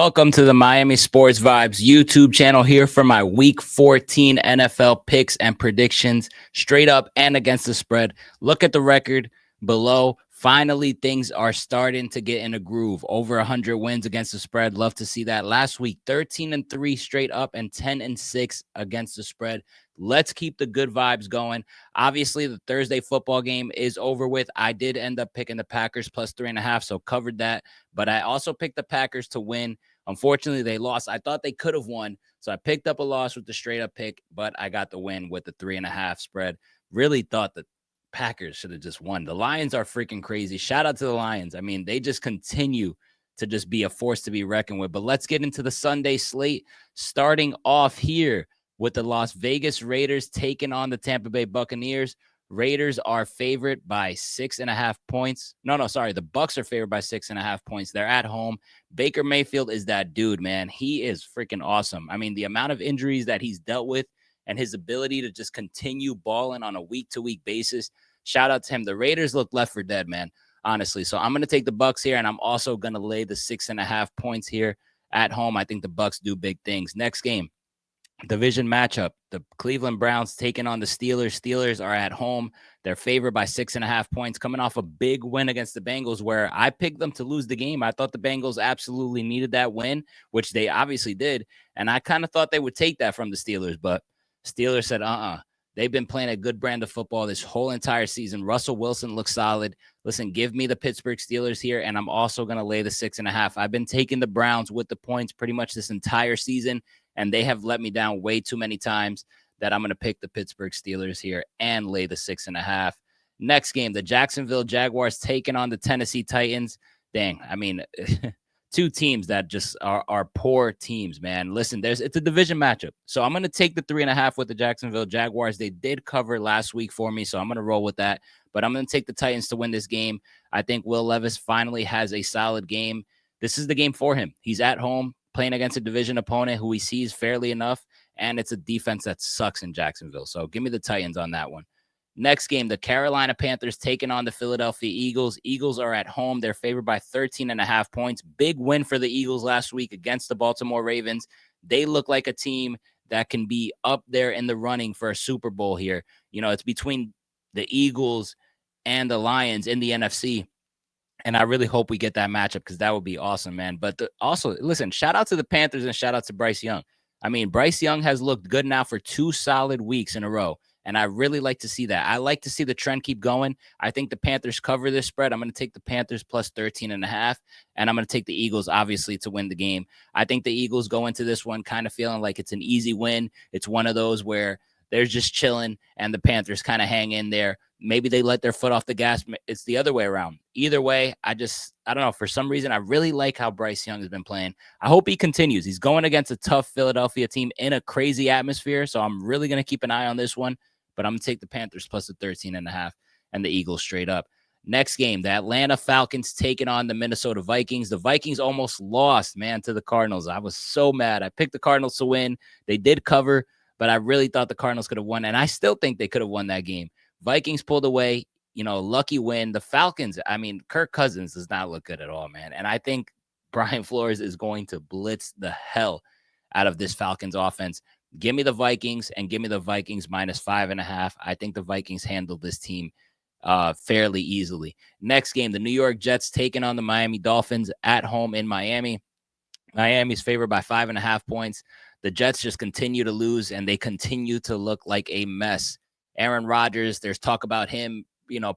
Welcome to the Miami Sports Vibes YouTube channel here for my Week 14 NFL picks and predictions, straight up and against the spread. Look at the record below. Finally, things are starting to get in a groove. Over 100 wins against the spread. Love to see that. Last week, 13-3 straight up and 10-6 against the spread. Let's keep the good vibes going. Obviously, the Thursday football game is over with. I did end up picking the Packers plus 3.5, so covered that. But I also picked the Packers to win. Unfortunately, they lost. I thought they could have won, so I picked up a loss with the straight-up pick, but I got the win with the 3.5 spread. Really thought the Packers should have just won. The Lions are freaking crazy. Shout out to the Lions. I mean, they just continue to just be a force to be reckoned with. But let's get into the Sunday slate, starting off here with the Las Vegas Raiders taking on the Tampa Bay Buccaneers. Raiders are favored by 6.5 points. The Bucs are favored by 6.5 points. They're at home. Baker Mayfield is that dude, man. He is freaking awesome. I mean, the amount of injuries that he's dealt with and his ability to just continue balling on a week-to-week basis. Shout out to him. The Raiders look left for dead, man, honestly. So I'm going to take the Bucs here, and I'm also going to lay the 6.5 points here at home. I think the Bucs do big things. Next game. Division matchup, the Cleveland Browns taking on the Steelers. Steelers are at home. They're favored by 6.5 points, coming off a big win against the Bengals where I picked them to lose the game. I thought the Bengals absolutely needed that win, which they obviously did. And I kind of thought they would take that from the Steelers, but Steelers said, They've been playing a good brand of football this whole entire season. Russell Wilson looks solid. Listen, give me the Pittsburgh Steelers here, and I'm also going to lay the 6.5. I've been taking the Browns with the points pretty much this entire season, and they have let me down way too many times that I'm going to pick the Pittsburgh Steelers here and lay the 6.5. Next game, the Jacksonville Jaguars taking on the Tennessee Titans. Dang, I mean, two teams that just are poor teams, man. Listen, it's a division matchup. So I'm going to take the 3.5 with the Jacksonville Jaguars. They did cover last week for me, so I'm going to roll with that. But I'm going to take the Titans to win this game. I think Will Levis finally has a solid game. This is the game for him. He's at home playing against a division opponent who he sees fairly enough, and it's a defense that sucks in Jacksonville. So give me the Titans on that one. Next game, the Carolina Panthers taking on the Philadelphia Eagles. Eagles are at home. They're favored by 13.5 points. Big win for the Eagles last week against the Baltimore Ravens. They look like a team that can be up there in the running for a Super Bowl here. You know, it's between the Eagles and the Lions in the NFC. And I really hope we get that matchup because that would be awesome, man. But also, listen, shout out to the Panthers and shout out to Bryce Young. I mean, Bryce Young has looked good now for 2 solid weeks in a row. And I really like to see that. I like to see the trend keep going. I think the Panthers cover this spread. I'm going to take the Panthers plus 13.5. And I'm going to take the Eagles, obviously, to win the game. I think the Eagles go into this one kind of feeling like it's an easy win. It's one of those where they're just chilling and the Panthers kind of hang in there. Maybe they let their foot off the gas. It's the other way around. Either way, I don't know. For some reason, I really like how Bryce Young has been playing. I hope he continues. He's going against a tough Philadelphia team in a crazy atmosphere. So I'm really going to keep an eye on this one. But I'm going to take the Panthers plus the 13.5 and the Eagles straight up. Next game, the Atlanta Falcons taking on the Minnesota Vikings. The Vikings almost lost, man, to the Cardinals. I was so mad. I picked the Cardinals to win. They did cover, but I really thought the Cardinals could have won, and I still think they could have won that game. Vikings pulled away, lucky win. The Falcons, I mean, Kirk Cousins does not look good at all, man. And I think Brian Flores is going to blitz the hell out of this Falcons offense. Give me the Vikings and give me the Vikings minus 5.5. I think the Vikings handle this team fairly easily. Next game, the New York Jets taking on the Miami Dolphins at home in Miami. Miami's favored by 5.5 points. The Jets just continue to lose, and they continue to look like a mess. Aaron Rodgers, there's talk about him,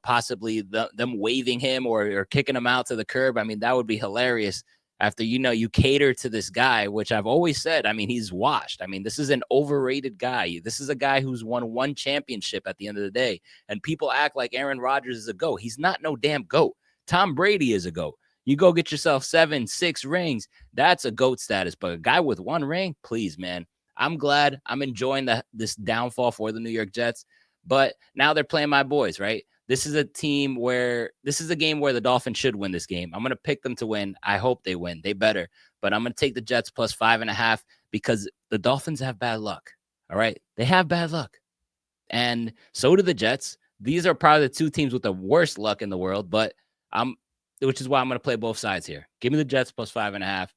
possibly them waiving him or kicking him out to the curb. I mean, that would be hilarious. After, you cater to this guy, which I've always said, I mean, he's washed. I mean, this is an overrated guy. This is a guy who's won 1 championship at the end of the day. And people act like Aaron Rodgers is a GOAT. He's not no damn GOAT. Tom Brady is a GOAT. You go get yourself 7, 6 rings. That's a GOAT status. But a guy with 1 ring, please, man. I'm glad. I'm enjoying this downfall for the New York Jets. But now they're playing my boys, right? This is a game where the Dolphins should win this game. I'm going to pick them to win. I hope they win. They better. But I'm going to take the Jets plus 5.5 because the Dolphins have bad luck. All right? They have bad luck. And so do the Jets. These are probably the 2 teams with the worst luck in the world, but which is why I'm going to play both sides here. Give me the Jets plus 5.5.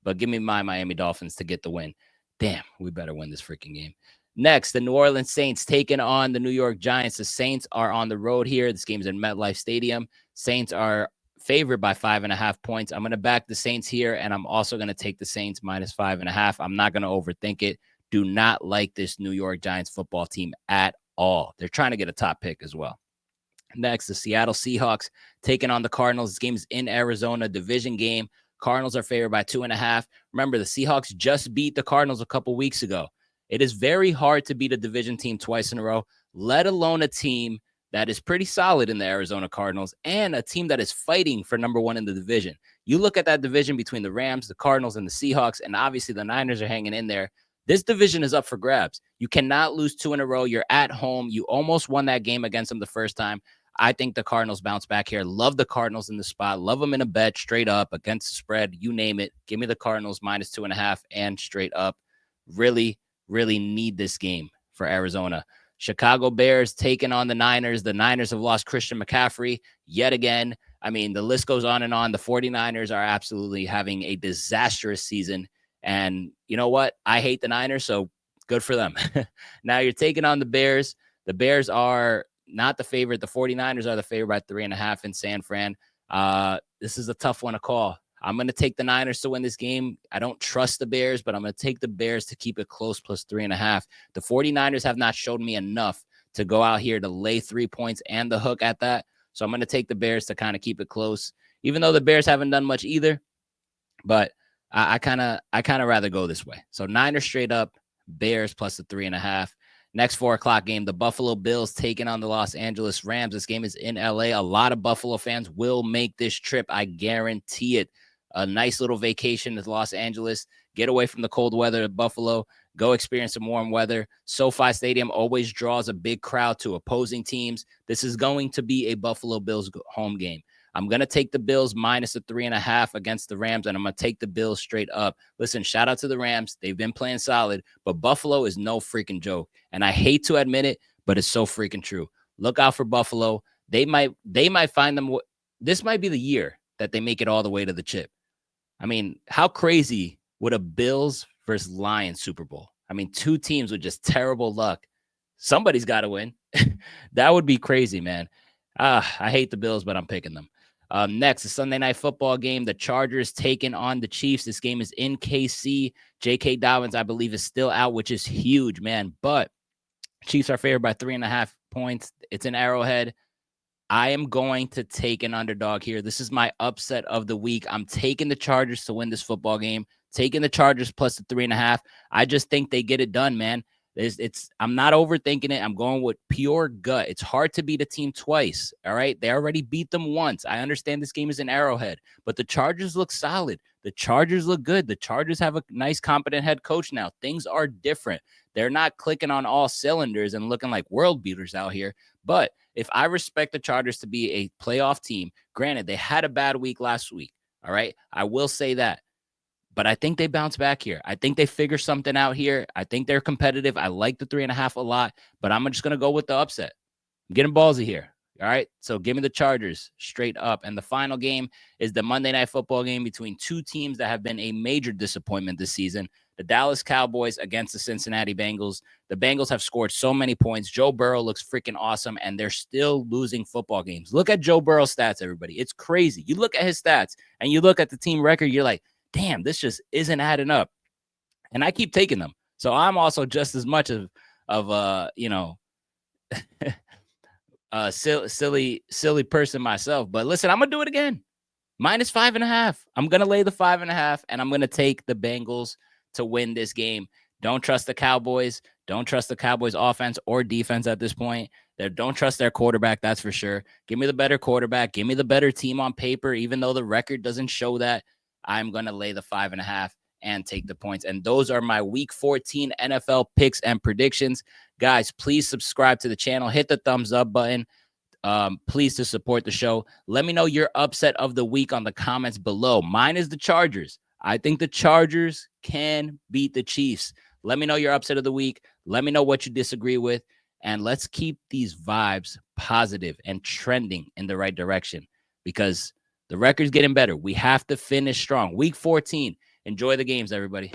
but give me my Miami Dolphins to get the win. Damn, we better win this freaking game. Next, the New Orleans Saints taking on the New York Giants. The Saints are on the road here. This game's in MetLife Stadium. Saints are favored by 5.5 points. I'm going to back the Saints here, and I'm also going to take the Saints minus 5.5. I'm not going to overthink it. Do not like this New York Giants football team at all. They're trying to get a top pick as well. Next, the Seattle Seahawks taking on the Cardinals. This game is in Arizona, division game. Cardinals are favored by 2.5. Remember, the Seahawks just beat the Cardinals a couple weeks ago. It is very hard to beat a division team twice in a row, let alone a team that is pretty solid in the Arizona Cardinals and a team that is fighting for number one in the division. You look at that division between the Rams, the Cardinals, and the Seahawks, and obviously the Niners are hanging in there. This division is up for grabs. You cannot lose 2 in a row. You're at home. You almost won that game against them the first time. I think the Cardinals bounce back here. Love the Cardinals in the spot. Love them in a bet straight up against the spread. You name it. Give me the Cardinals minus 2.5 and straight up. Really need this game for Arizona. Chicago Bears taking on the Niners. The Niners have lost Christian McCaffrey yet again. I mean, the list goes on and on. The 49ers are absolutely having a disastrous season. And you know what? I hate the Niners, so good for them. Now you're taking on the Bears. The Bears are not the favorite. The 49ers are the favorite by 3.5 in San Fran. This is a tough one to call. I'm going to take the Niners to win this game. I don't trust the Bears, but I'm going to take the Bears to keep it close plus 3.5. The 49ers have not showed me enough to go out here to lay 3 points and the hook at that. So I'm going to take the Bears to kind of keep it close, even though the Bears haven't done much either. But I kind of rather go this way. So Niners straight up, Bears plus the 3.5. Next 4 o'clock game, the Buffalo Bills taking on the Los Angeles Rams. This game is in LA. A lot of Buffalo fans will make this trip. I guarantee it. A nice little vacation to Los Angeles. Get away from the cold weather of Buffalo. Go experience some warm weather. SoFi Stadium always draws a big crowd to opposing teams. This is going to be a Buffalo Bills home game. I'm going to take the Bills minus the 3.5 against the Rams, and I'm going to take the Bills straight up. Listen, shout out to the Rams. They've been playing solid, but Buffalo is no freaking joke. And I hate to admit it, but it's so freaking true. Look out for Buffalo. They might find them. This might be the year that they make it all the way to the chip. I mean, how crazy would a Bills versus Lions Super Bowl? I mean, 2 teams with just terrible luck. Somebody's got to win. That would be crazy, man. I hate the Bills, but I'm picking them. Next, the Sunday Night Football game. The Chargers taking on the Chiefs. This game is in KC. J.K. Dobbins, I believe, is still out, which is huge, man. But Chiefs are favored by 3.5 points. It's an Arrowhead. I am going to take an underdog here. This is my upset of the week. I'm taking the Chargers to win this football game. Taking the Chargers plus the 3.5. I just think they get it done, man. I'm not overthinking it. I'm going with pure gut. It's hard to beat a team twice. All right. They already beat them once. I understand this game is an Arrowhead, but the Chargers look solid. The Chargers look good. The Chargers have a nice, competent head coach now. Things are different. They're not clicking on all cylinders and looking like world beaters out here. But if I respect the Chargers to be a playoff team, granted, they had a bad week last week. All right. I will say that. But I think they bounce back here. I think they figure something out here. I think they're competitive. I like the 3.5 a lot, but I'm just going to go with the upset. I'm getting ballsy here. All right. So give me the Chargers straight up. And the final game is the Monday Night Football game between 2 teams that have been a major disappointment this season. The Dallas Cowboys against the Cincinnati Bengals. The Bengals have scored so many points. Joe Burrow looks freaking awesome, and they're still losing football games. Look at Joe Burrow's stats, everybody. It's crazy. You look at his stats and you look at the team record, you're like, damn, this just isn't adding up. And I keep taking them. So I'm also just as much of silly person myself. But listen, I'm going to do it again. Minus 5.5. I'm going to lay the 5.5, and I'm going to take the Bengals to win this game. Don't trust the Cowboys. Don't trust the Cowboys offense or defense at this point. Don't trust their quarterback, that's for sure. Give me the better quarterback. Give me the better team on paper, even though the record doesn't show that. I'm going to lay the 5.5 and take the points. And those are my week 14 NFL picks and predictions. Guys, please subscribe to the channel. Hit the thumbs up button. Please to support the show. Let me know your upset of the week on the comments below. Mine is the Chargers. I think the Chargers can beat the Chiefs. Let me know your upset of the week. Let me know what you disagree with. And let's keep these vibes positive and trending in the right direction, because the record's getting better. We have to finish strong. Week 14. Enjoy the games, everybody.